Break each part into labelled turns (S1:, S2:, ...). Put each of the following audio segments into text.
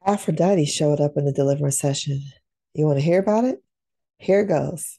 S1: Aphrodite showed up in the deliverance session. You want to hear about it? Here it goes.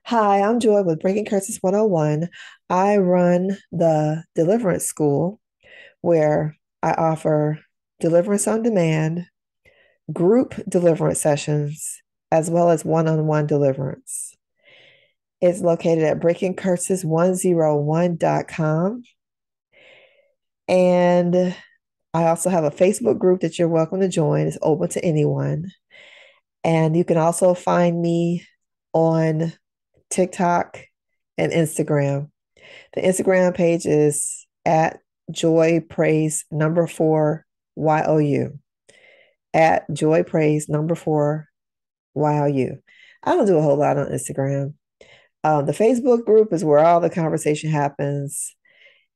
S1: Hi, I'm Joy with Breaking Curses 101. I run the deliverance school where I offer deliverance on demand, group deliverance sessions, as well as one-on-one deliverance. It's located at breakingcurses101.com. And I also have a Facebook group that you're welcome to join. It's open to anyone. And you can also find me on TikTok and Instagram. The Instagram page is at Joy Praise number 4 YOU. At Joy Praise number 4 YOU. I don't do a whole lot on Instagram. The Facebook group is where all the conversation happens,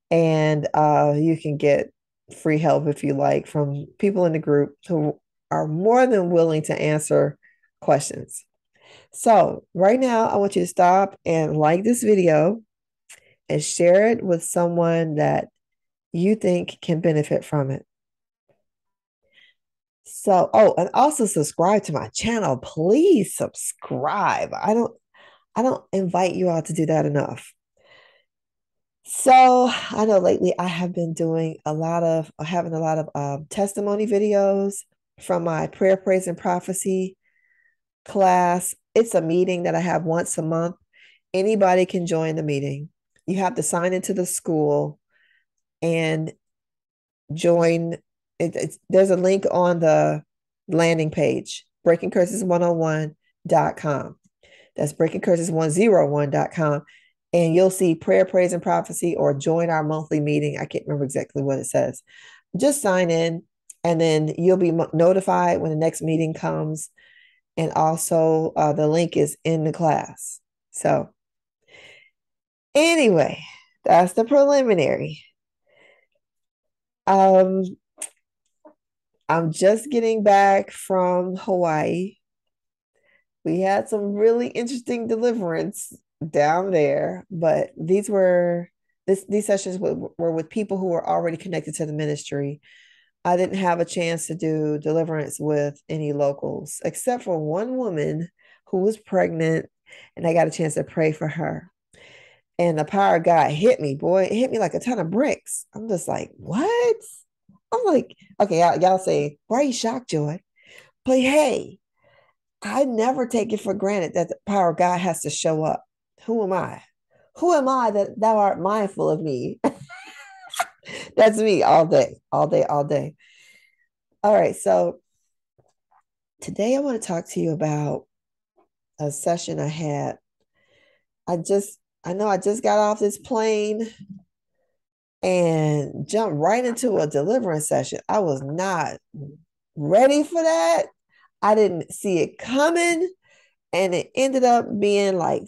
S1: and you can get free help if you like from people in the group who are more than willing to answer questions. So, right now, I want you to stop and like this video and share it with someone that you think can benefit from it. So, oh, and also subscribe to my channel. Please subscribe. I don't invite you all to do that enough. So, I know lately I have been doing having a lot of testimony videos from my prayer, praise, and prophecy class. It's a meeting that I have once a month. Anybody can join the meeting. You have to sign into the school and join. There's a link on the landing page, breakingcurses101.com. That's breakingcurses101.com. And you'll see prayer, praise, and prophecy or join our monthly meeting. I can't remember exactly what it says. Just sign in and then you'll be notified when the next meeting comes. And also, the link is in the class. So, anyway, that's the preliminary. Um, I'm just getting back from Hawaii. We had some really interesting deliverance down there, but these sessions were with people who were already connected to the ministry. I didn't have a chance to do deliverance with any locals, except for one woman who was pregnant, and I got a chance to pray for her. And the power of God hit me, boy. It hit me like a ton of bricks. I'm just like, what? I'm like, okay, y'all say, why are you shocked, Joy? But hey, I never take it for granted that the power of God has to show up. Who am I? Who am I that thou art mindful of me? That's me all day, all day, all day. All right, so today I want to talk to you about a session I had. I know I just got off this plane and jumped right into a deliverance session. I was not ready for that. I didn't see it coming, and it ended up being like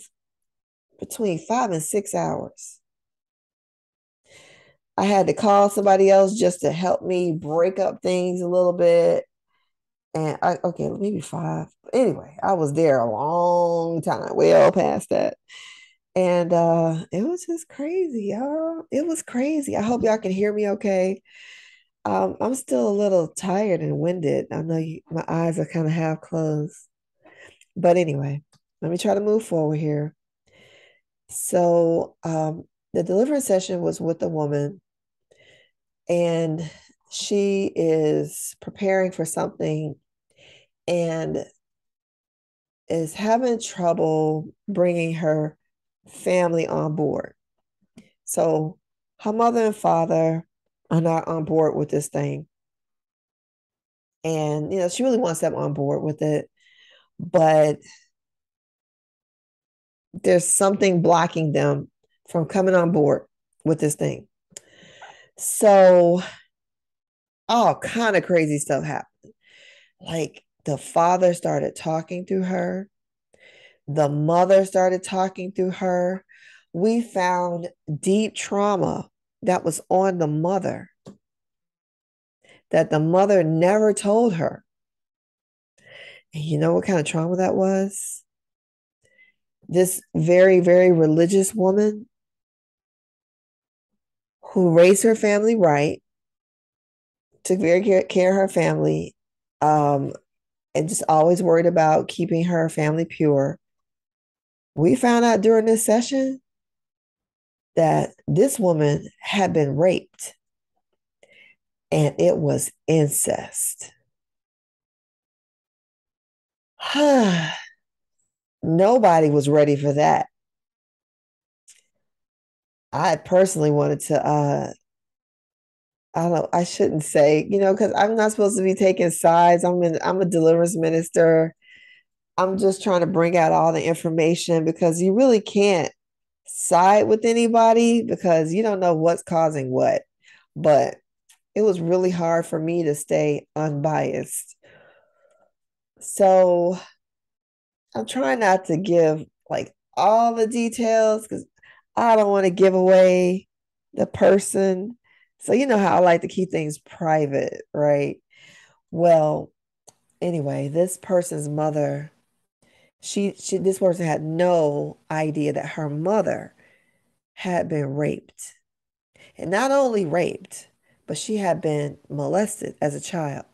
S1: between 5 and 6 hours. I had to call somebody else just to help me break up things a little bit. Okay, maybe 5. Anyway, I was there a long time, well past that. And it was just crazy, y'all. It was crazy. I hope y'all can hear me okay. I'm still a little tired and winded. I know my eyes are kind of half closed. But anyway, let me try to move forward here. So the deliverance session was with a woman, and she is preparing for something and is having trouble bringing her family on board. So her mother and father are not on board with this thing. And, she really wants them on board with it, but there's something blocking them from coming on board with this thing. So all kind of crazy stuff happened. Like the father started talking through her. The mother started talking through her. we found deep trauma that was on the mother that the mother never told her. And you know what kind of trauma that was? This very, very religious woman who raised her family right, took very care of her family, um, and just always worried about keeping her family pure. We found out during this session that this woman had been raped and it was incest. Nobody was ready for that. I personally wanted to I don't know, I shouldn't say, because I'm not supposed to be taking sides. I'm a deliverance minister. I'm just trying to bring out all the information because you really can't side with anybody because you don't know what's causing what. But it was really hard for me to stay unbiased. So I'm trying not to give like all the details because I don't want to give away the person. So you know how I like to keep things private, right? Well, anyway, this person's mother, she this person had no idea that her mother had been raped. And not only raped, but she had been molested as a child.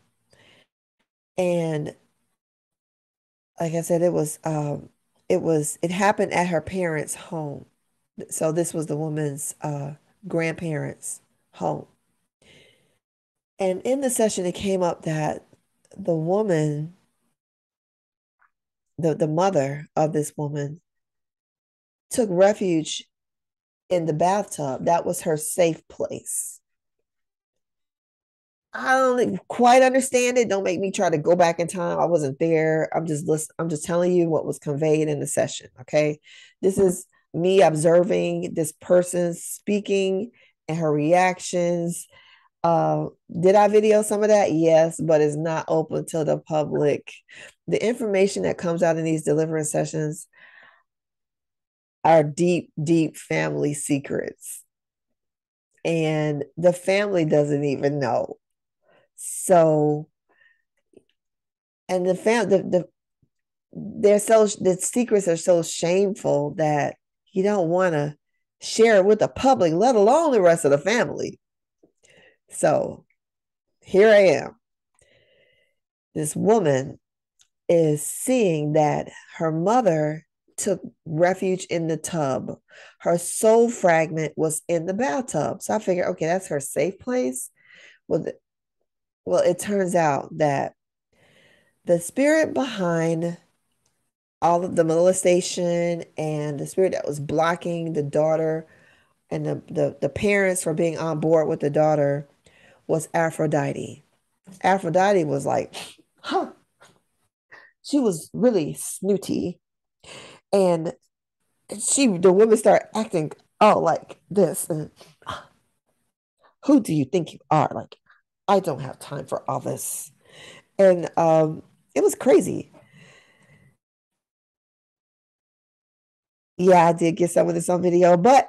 S1: And like I said, it happened at her parents' home. So this was the woman's grandparents' home. And in the session, it came up that the woman, the mother of this woman, took refuge in the bathtub. That was her safe place. I don't quite understand it. Don't make me try to go back in time. I wasn't there. I'm just telling you what was conveyed in the session. Okay. This is me observing this person speaking and her reactions. Did I video some of that? Yes, but it's not open to the public. The information that comes out in these deliverance sessions are deep, deep family secrets. And the family doesn't even know. So, and the secrets are so shameful that you don't want to share it with the public, let alone the rest of the family. So here I am. This woman is seeing that her mother took refuge in the tub. Her soul fragment was in the bathtub. So I figured, okay, that's her safe place. Well, well, it turns out that the spirit behind all of the molestation and the spirit that was blocking the daughter and the parents for being on board with the daughter was Aphrodite. Aphrodite was like, huh. She was really snooty. And the women started acting oh like this. And who do you think you are? Like, I don't have time for all this. And it was crazy. Yeah, I did get some of this on video, but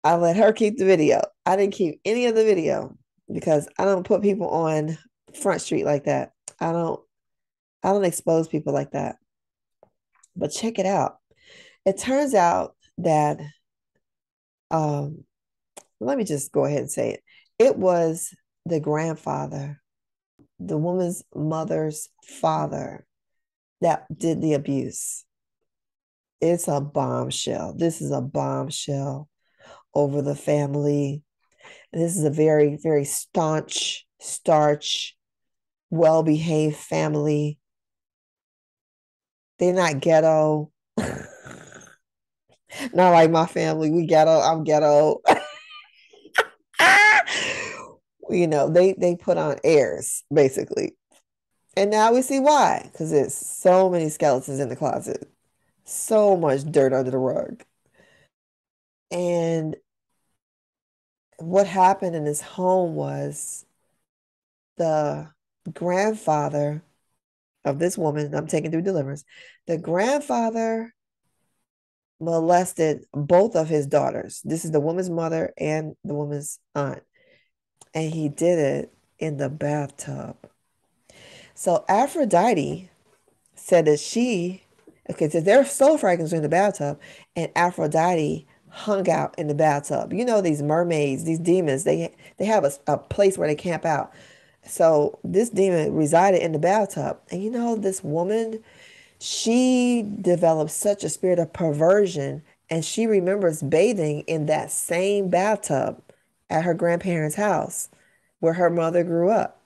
S1: I let her keep the video. I didn't keep any of the video because I don't put people on Front Street like that. I don't I don't expose people like that. But check it out. It turns out that um let me just go ahead and say it. It was the grandfather, the woman's mother's father that did the abuse. It's a bombshell. This is a bombshell over the family. And this is a very, very staunch, starch, well behaved family. They're not ghetto. Not like my family. We ghetto. I'm ghetto. They put on airs, basically. And now we see why. Because there's so many skeletons in the closet. So much dirt under the rug. And what happened in his home was the grandfather of this woman I'm taking through deliverance, the grandfather molested both of his daughters. This is the woman's mother and the woman's aunt. And he did it in the bathtub. So Aphrodite said that okay, so their soul fragments were in the bathtub, and Aphrodite hung out in the bathtub. You know, these mermaids, these demons, they have a place where they camp out. So this demon resided in the bathtub. And you know, this woman, she developed such a spirit of perversion, and she remembers bathing in that same bathtub at her grandparents' house where her mother grew up.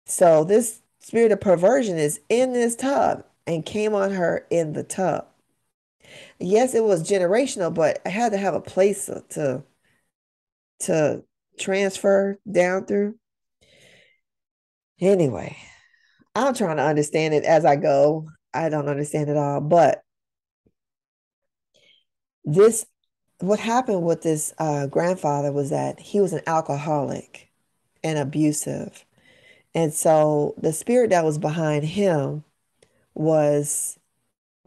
S1: So this spirit of perversion is in this tub and came on her in the tub. Yes, it was generational, but I had to have a place to transfer down through. Anyway, I'm trying to understand it as I go. I don't understand it all, but this what happened with this grandfather was that he was an alcoholic and abusive. And so the spirit that was behind him was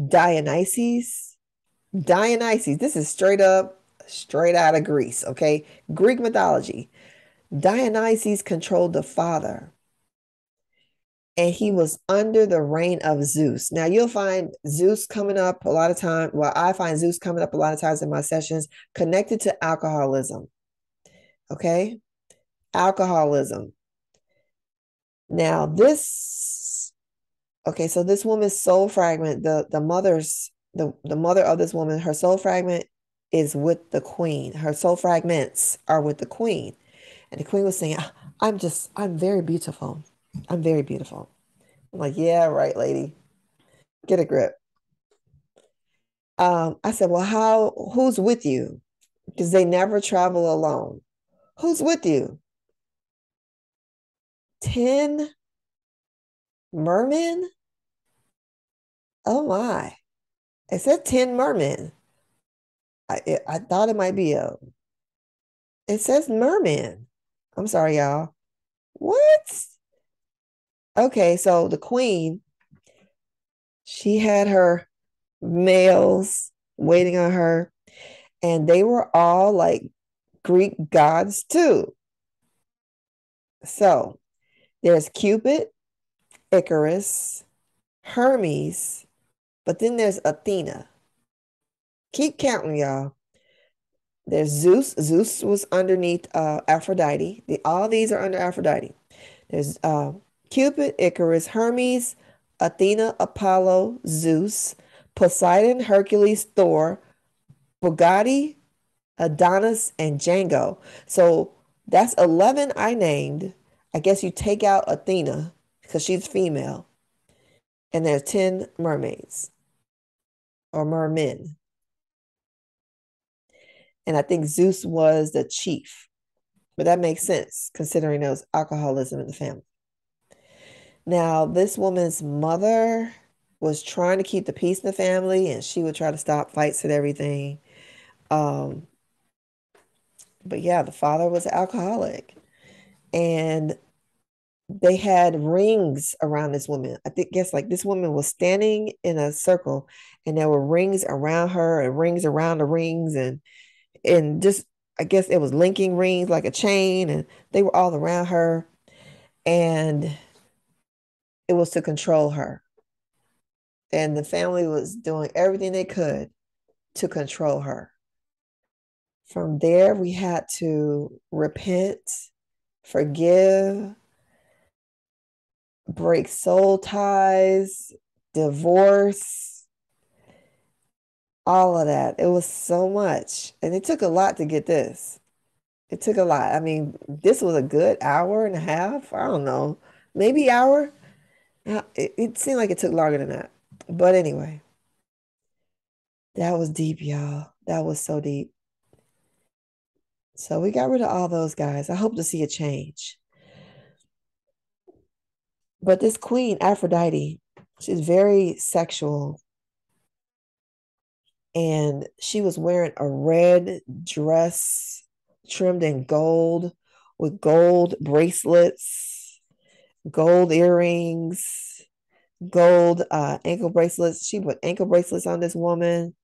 S1: Dionysus. Dionysus, this is straight out of Greece, okay? Greek mythology. Dionysus controlled the father, and he was under the reign of Zeus. Now you'll find Zeus coming up a lot of times. Well, I find Zeus coming up a lot of times in my sessions connected to alcoholism. Okay? Alcoholism. Now this, okay, so this woman's soul fragment, the mother of this woman, her soul fragment is with the queen. Her soul fragments are with the queen. And the queen was saying, I'm very beautiful. I'm very beautiful. I'm like, yeah, right, lady. Get a grip. I said, well, who's with you? Because they never travel alone. Who's with you? 10 mermen? Oh my. It said 10 mermen. I thought it might be it says merman. I'm sorry, y'all. What? Okay, so the queen, she had her males waiting on her, and they were all like Greek gods too. So there's Cupid, Icarus, Hermes, but then there's Athena. Keep counting, y'all. There's Zeus. Zeus was underneath Aphrodite. All these are under Aphrodite. There's Cupid, Icarus, Hermes, Athena, Apollo, Zeus, Poseidon, Hercules, Thor, Bugatti, Adonis, and Django. So that's 11 I named. I guess you take out Athena because she's female, and there's 10 mermaids or mermen. And I think Zeus was the chief, but that makes sense considering there was alcoholism in the family. Now, this woman's mother was trying to keep the peace in the family, and she would try to stop fights and everything. Um, but yeah, the father was an alcoholic, and they had rings around this woman. I think, guess like this woman was standing in a circle, and there were rings around her and rings around the rings, and just I guess it was linking rings like a chain, and they were all around her, and it was to control her. And the family was doing everything they could to control her. From there, we had to repent, forgive, break soul ties, divorce, all of that. It was so much. And it took a lot to get this. It took a lot. I mean, this was a good hour and a half. I don't know, maybe hour. It seemed like it took longer than that. But anyway, that was deep, y'all. That was so deep. So we got rid of all those guys. I hope to see a change. But this queen, Aphrodite, she's very sexual. And she was wearing a red dress trimmed in gold with gold bracelets, gold earrings, gold ankle bracelets. She put ankle bracelets on this woman.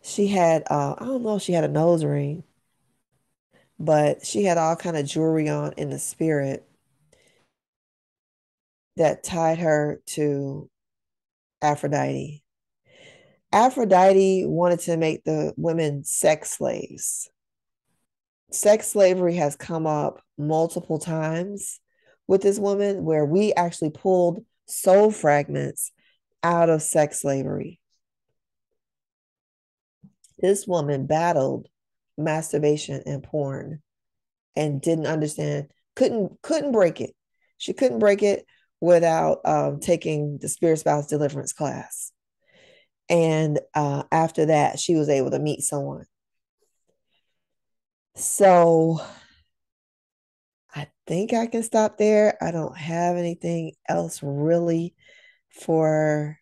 S1: She had I don't know if she had a nose ring, but she had all kind of jewelry on in the spirit that tied her to Aphrodite. Aphrodite wanted to make the women sex slaves. Sex slavery has come up multiple times with this woman where we actually pulled soul fragments out of sex slavery. This woman battled masturbation and porn and didn't understand, couldn't break it. She couldn't break it without taking the spirit spouse deliverance class. And after that, she was able to meet someone. So I think I can stop there. I don't have anything else really for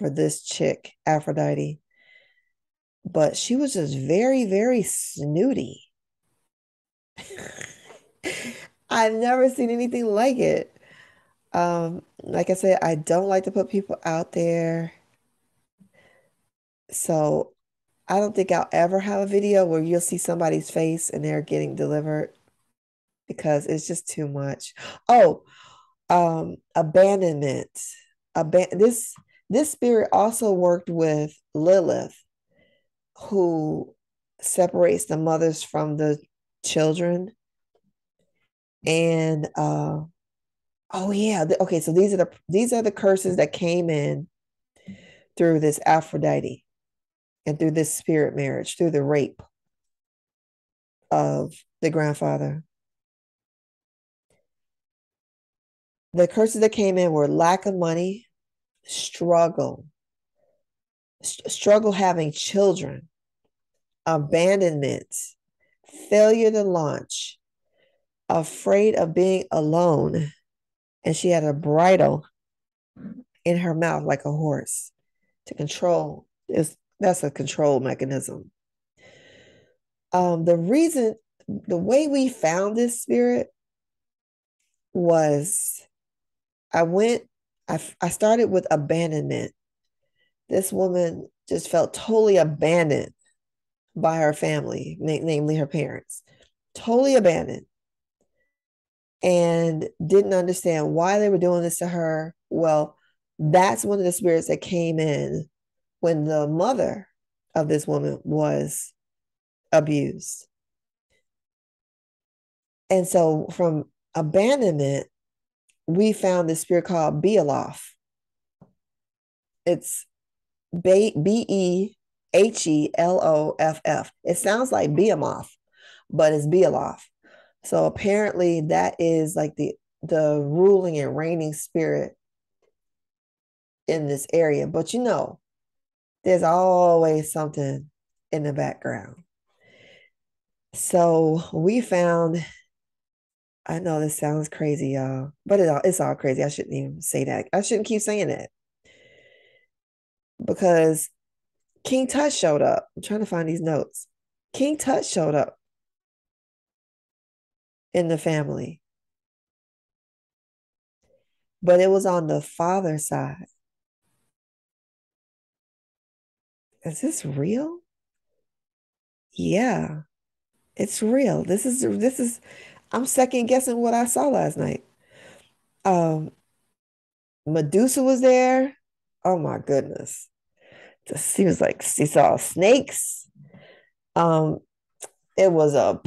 S1: this chick, Aphrodite. But she was just very, very snooty. I've never seen anything like it. Like I said, I don't like to put people out there. So I don't think I'll ever have a video where you'll see somebody's face and they're getting delivered because it's just too much. Oh, abandonment. This spirit also worked with Lilith, who separates the mothers from the children. And oh yeah, okay, so these are the curses that came in through this Aphrodite and through this spirit marriage, through the rape of the grandfather. The curses that came in were lack of money, struggle, struggle having children, abandonment, failure to launch, afraid of being alone. And she had a bridle in her mouth like a horse to control. That's a control mechanism. The way we found this spirit was I went, I started with abandonment. This woman just felt totally abandoned by her family, namely her parents, totally abandoned, and didn't understand why they were doing this to her. Well, that's one of the spirits that came in when the mother of this woman was abused. And so from abandonment, we found this spirit called Bealoff. It's Beheloff. It sounds like Behemoth, but it's Bealoff. So apparently that is like the ruling and reigning spirit in this area. But there's always something in the background. So we found, I know this sounds crazy, y'all, but it's all crazy. I shouldn't even say that. I shouldn't keep saying that because King Tut showed up. I'm trying to find these notes. King Tut showed up in the family, but it was on the father side. Is this real? Yeah, it's real. This is I'm second guessing what I saw last night. Um, Medusa was there. Oh my goodness. She was like, she saw snakes. Um, it was a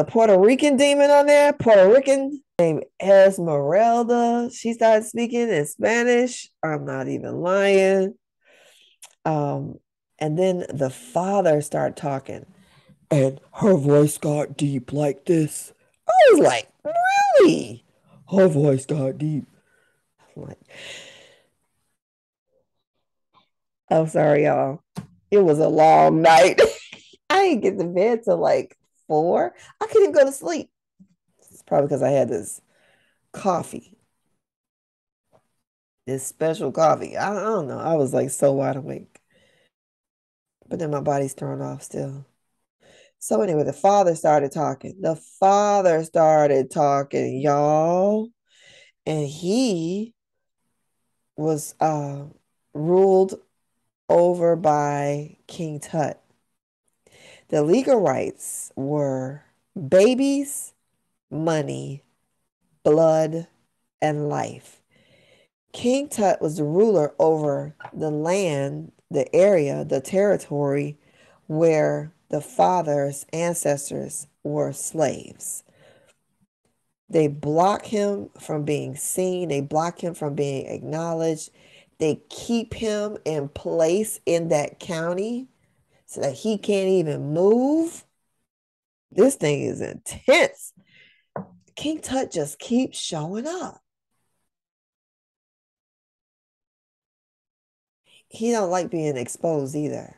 S1: Puerto Rican demon on there, Puerto Rican named Esmeralda. She started speaking in Spanish. I'm not even lying. Um, and then the father started talking, and her voice got deep like this. I was like, really? Her voice got deep. I'm like, I'm sorry, y'all. It was a long night. I didn't get to bed till like 4. I couldn't even go to sleep. It's probably because I had coffee, this special coffee. I don't know. I was like so wide awake, but then my body's thrown off still. So anyway, the father started talking. The father started talking, y'all, and he was ruled over by King Tut. The legal rights were babies, money, blood, and life. King Tut was the ruler over the land, the area, the territory where the father's ancestors were slaves. They block him from being seen, they block him from being acknowledged. They keep him in place in that county so that he can't even move. This thing is intense. King Tut just keeps showing up. He don't like being exposed either.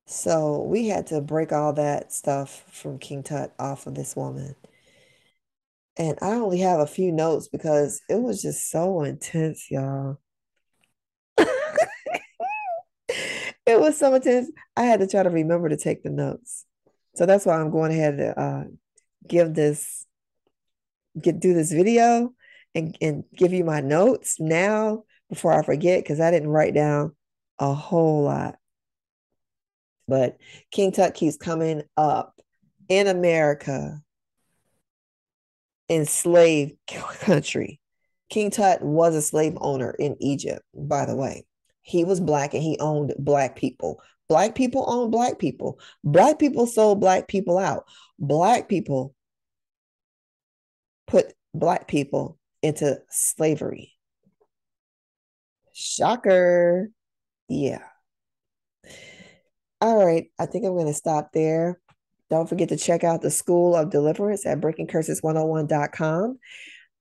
S1: So we had to break all that stuff from King Tut off of this woman. And I only have a few notes because it was just so intense, y'all. It was so intense. I had to try to remember to take the notes. So that's why I'm going ahead to give this do this video and give you my notes now before I forget because I didn't write down a whole lot. But King Tut keeps coming up in America, enslaved country. King Tut was a slave owner in Egypt, by the way. He was black and he owned black people. Black people owned black people. Black people sold black people out. Black people put black people into slavery. Shocker. Yeah. All right. I think I'm going to stop there. Don't forget to check out the School of Deliverance at breakingcurses101.com.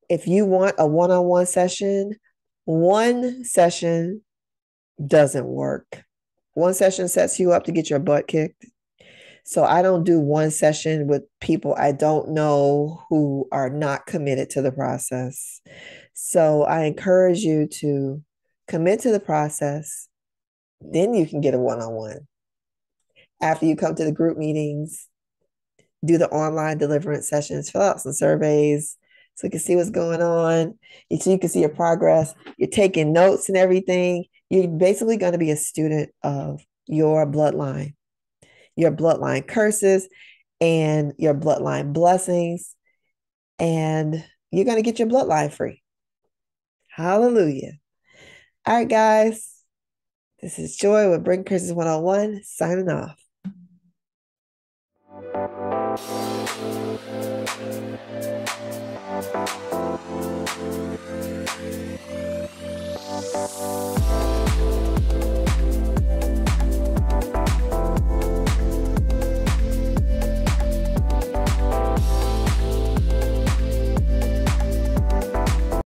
S1: If you want a one-on-one session, one session doesn't work. One session sets you up to get your butt kicked. So I don't do one session with people I don't know who are not committed to the process. So I encourage you to commit to the process. Then you can get a one-on-one. After you come to the group meetings, do the online deliverance sessions, fill out some surveys so you can see what's going on. So you can see your progress. You're taking notes and everything. You're basically going to be a student of your bloodline curses, and your bloodline blessings. And you're going to get your bloodline free. Hallelujah. All right, guys. This is Joy with Breaking Curses 101, signing off.